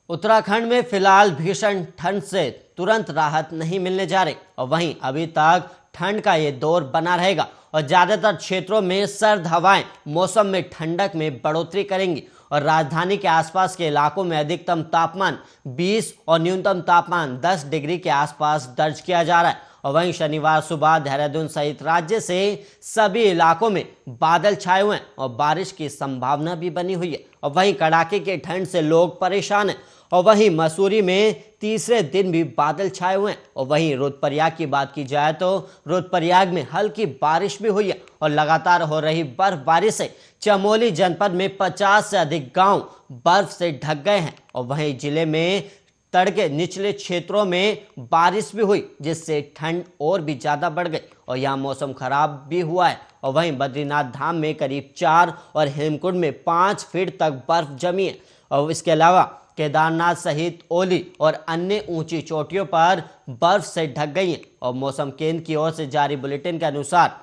उत्तराखंड में फिलहाल भीषण ठंड से तुरंत राहत नहीं मिलने जा रही और वहीं अभी तक ठंड का ये दौर बना रहेगा और ज्यादातर क्षेत्रों में सर्द हवाएं मौसम में ठंडक में बढ़ोतरी करेंगी और राजधानी के आसपास के इलाकों में अधिकतम तापमान 20 और न्यूनतम तापमान 10 डिग्री के आसपास दर्ज किया जा रहा है। और वहीं शनिवार सुबह देहरादून सहित राज्य से सभी इलाकों में बादल छाए हुए हैं और बारिश की संभावना भी बनी हुई है और वहीं कड़ाके की ठंड से लोग परेशान हैं। और वहीं मसूरी में तीसरे दिन भी बादल छाए हुए हैं। और वहीं रुद्रप्रयाग की बात की जाए तो रुद्रप्रयाग में हल्की बारिश भी हुई है और लगातार हो रही बर्फबारी से चमोली जनपद में 50 से अधिक गांव बर्फ से ढक गए हैं। और वहीं जिले में तड़के निचले क्षेत्रों में बारिश भी हुई जिससे ठंड और भी ज्यादा बढ़ गई और यहाँ मौसम खराब भी हुआ है। और वहीं बद्रीनाथ धाम में करीब 4 और हेमकुंड में 5 फीट तक बर्फ जमी है। और इसके अलावा केदारनाथ सहित ओली और अन्य ऊंची चोटियों पर बर्फ से ढक गई है। और मौसम केंद्र की ओर से जारी बुलेटिन के अनुसार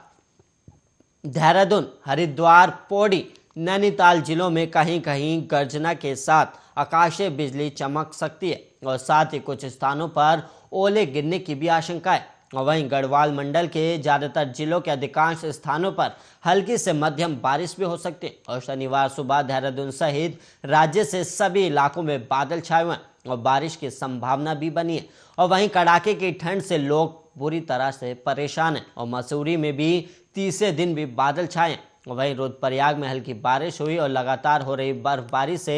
देहरादून, हरिद्वार, पौड़ी, नैनीताल जिलों में कहीं कहीं गर्जना के साथ आकाशीय बिजली चमक सकती है और साथ ही कुछ स्थानों पर ओले गिरने की भी आशंका है। और वहीं गढ़वाल मंडल के ज्यादातर जिलों के अधिकांश स्थानों पर हल्की से मध्यम बारिश भी हो सकती है। और शनिवार सुबह देहरादून सहित राज्य से सभी इलाकों में बादल छाए हुए हैं और बारिश की संभावना भी बनी है। और वहीं कड़ाके की ठंड से लोग बुरी तरह से परेशान हैं और मसूरी में भी तीसरे दिन भी बादल छाए हैं। वहीं रुद्रप्रयाग में हल्की बारिश हुई और लगातार हो रही बर्फबारी से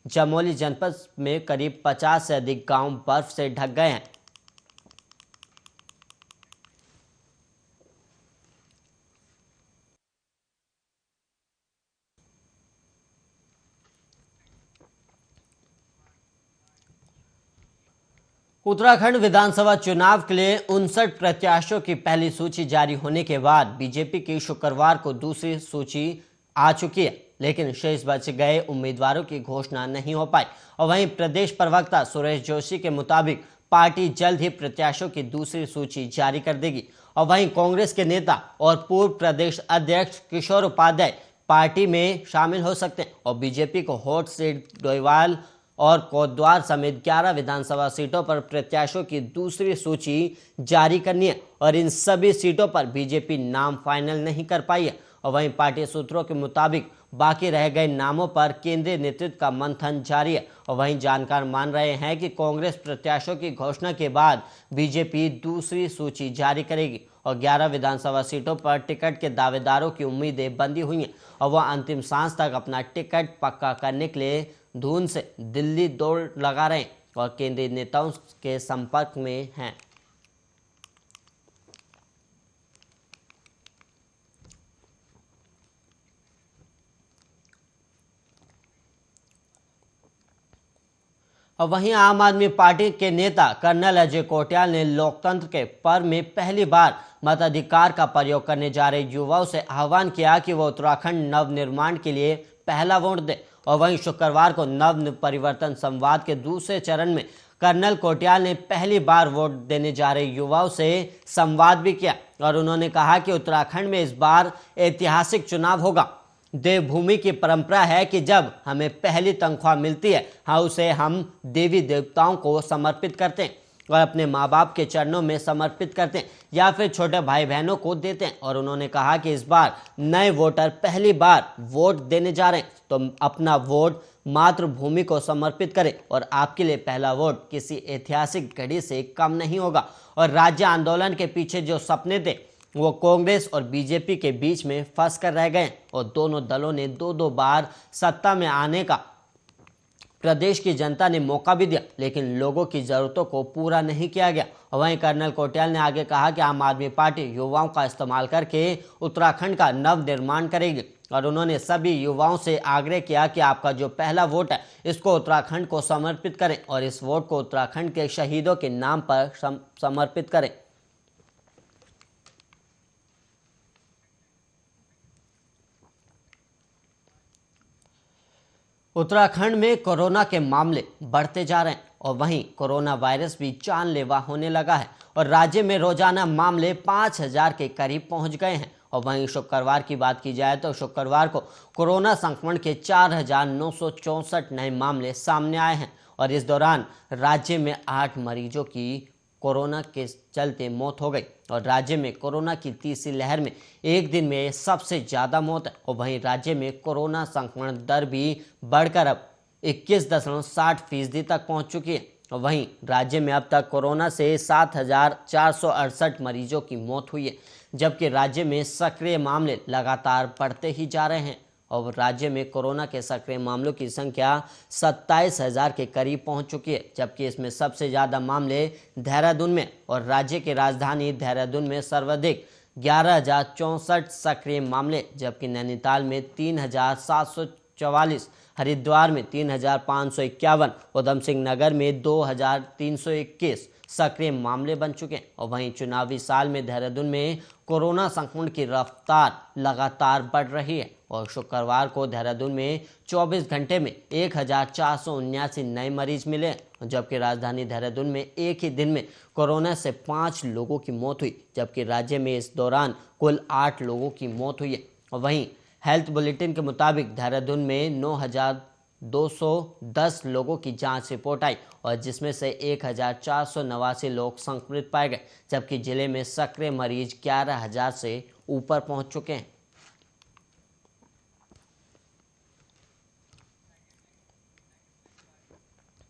चमोली जनपद में करीब 50 से अधिक गांव बर्फ से ढक गए हैं। उत्तराखंड विधानसभा चुनाव के लिए 59 प्रत्याशियों की पहली सूची जारी होने के बाद बीजेपी की शुक्रवार को दूसरी सूची आ चुकी है, लेकिन शेष बच गए उम्मीदवारों की घोषणा नहीं हो पाई। और वहीं प्रदेश प्रवक्ता सुरेश जोशी के मुताबिक पार्टी जल्द ही प्रत्याशियों की दूसरी सूची जारी कर देगी। और वहीं कांग्रेस के नेता और पूर्व प्रदेश अध्यक्ष किशोर उपाध्याय पार्टी में शामिल हो सकते हैं और बीजेपी को हॉट सीट डोईवाल और कोटद्वार समेत 11 विधानसभा सीटों पर प्रत्याशियों की दूसरी सूची जारी करनी है और इन सभी सीटों पर बीजेपी नाम फाइनल नहीं कर पाई है। और वहीं पार्टी सूत्रों के मुताबिक बाकी रह गए नामों पर केंद्रीय नेतृत्व का मंथन जारी है। और वहीं जानकार मान रहे हैं कि कांग्रेस प्रत्याशियों की घोषणा के बाद बीजेपी दूसरी सूची जारी करेगी और 11 विधानसभा सीटों पर टिकट के दावेदारों की उम्मीदें बंधी हुई हैं और वह अंतिम सांस तक अपना टिकट पक्का करने के लिए धून से दिल्ली दौड़ लगा रहे हैं और केंद्रीय नेताओं के संपर्क में हैं। और वहीं आम आदमी पार्टी के नेता कर्नल अजय कोटियाल ने लोकतंत्र के पर्व में पहली बार मताधिकार का प्रयोग करने जा रहे युवाओं से आह्वान किया कि वो उत्तराखंड नवनिर्माण के लिए पहला वोट दें। और वहीं शुक्रवार को नव परिवर्तन संवाद के दूसरे चरण में कर्नल कोटियाल ने पहली बार वोट देने जा रहे युवाओं से संवाद भी किया और उन्होंने कहा कि उत्तराखंड में इस बार ऐतिहासिक चुनाव होगा। देवभूमि की परंपरा है कि जब हमें पहली तनख्वाह मिलती है उसे हम देवी देवताओं को समर्पित करते हैं और अपने माँ बाप के चरणों में समर्पित करते हैं या फिर छोटे भाई बहनों को देते हैं। और उन्होंने कहा कि इस बार नए वोटर पहली बार वोट देने जा रहे हैं तो अपना वोट मातृभूमि को समर्पित करें और आपके लिए पहला वोट किसी ऐतिहासिक घड़ी से कम नहीं होगा। और राज्य आंदोलन के पीछे जो सपने थे वो कांग्रेस और बीजेपी के बीच में फंस कर रह गए और दोनों दलों ने दो बार सत्ता में आने का प्रदेश की जनता ने मौका भी दिया, लेकिन लोगों की जरूरतों को पूरा नहीं किया गया। और वहीं कर्नल कोटियाल ने आगे कहा कि आम आदमी पार्टी युवाओं का इस्तेमाल करके उत्तराखंड का नव निर्माण करेगी और उन्होंने सभी युवाओं से आग्रह किया कि आपका जो पहला वोट है इसको उत्तराखंड को समर्पित करें और इस वोट को उत्तराखंड के शहीदों के नाम पर समर्पित करें। उत्तराखंड में कोरोना के मामले बढ़ते जा रहे हैं और वहीं कोरोना वायरस भी जानलेवा होने लगा है और राज्य में रोजाना मामले 5000 के करीब पहुंच गए हैं। और वहीं शुक्रवार की बात की जाए तो शुक्रवार को कोरोना संक्रमण के 4964 नए मामले सामने आए हैं और इस दौरान राज्य में 8 मरीजों की कोरोना के चलते मौत हो गई और राज्य में कोरोना की तीसरी लहर में एक दिन में सबसे ज़्यादा मौत है। और वहीं राज्य में कोरोना संक्रमण दर भी बढ़कर अब 21.60% तक पहुंच चुकी है। और वहीं राज्य में अब तक कोरोना से 7,468 मरीजों की मौत हुई है, जबकि राज्य में सक्रिय मामले लगातार बढ़ते ही जा रहे हैं और राज्य में कोरोना के सक्रिय मामलों की संख्या 27,000 के करीब पहुंच चुकी है, जबकि इसमें सबसे ज़्यादा मामले देहरादून में और राज्य की राजधानी देहरादून में सर्वाधिक 11,064 सक्रिय मामले, जबकि नैनीताल में 3,744, हरिद्वार में 3,551, उधम सिंह नगर में 2,321 सक्रिय मामले बन चुके हैं। और वहीं चुनावी साल में देहरादून में कोरोना संक्रमण की रफ्तार लगातार बढ़ रही है और शुक्रवार को देहरादून में 24 घंटे में 1,479 नए मरीज मिले, जबकि राजधानी देहरादून में एक ही दिन में कोरोना से 5 लोगों की मौत हुई, जबकि राज्य में इस दौरान कुल 8 लोगों की मौत हुई है। और वहीं हेल्थ बुलेटिन के मुताबिक देहरादून में 9,210 लोगों की जांच रिपोर्ट आई और जिसमें से 1,489 लोग संक्रमित पाए गए, जबकि जिले में सक्रिय मरीज 11,000 से ऊपर पहुंच चुके हैं।